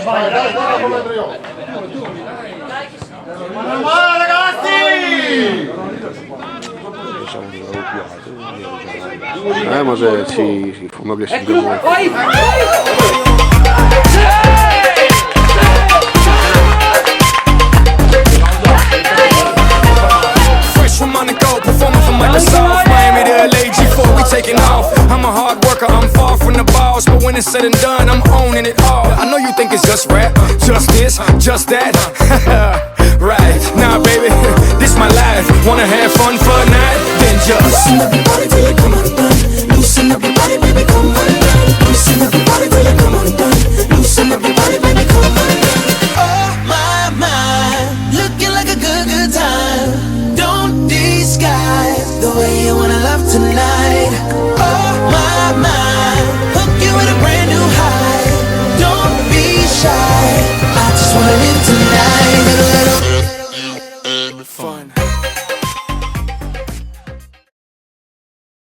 Vai, dai, come Adriano. Vai ragazzi! Ma se si fumo che si chiama. Fresh from on the go, performing from Microsoft, Miami to LA, G4, we taking off. I'm a hard worker, I'm far from the boss, but when it's said and done, I'm owning it all. I know you think it's just rap, just this, just that. Right, nah baby, this my life. Wanna have fun for a night? Then just loosen up your body till you come undone. Loosen up your body, baby, come undone. Loosen up your body till you come undone. Loosen up your body, baby, come undone. Oh my, looking like a good time. Don't disguise the way you wanna love tonight.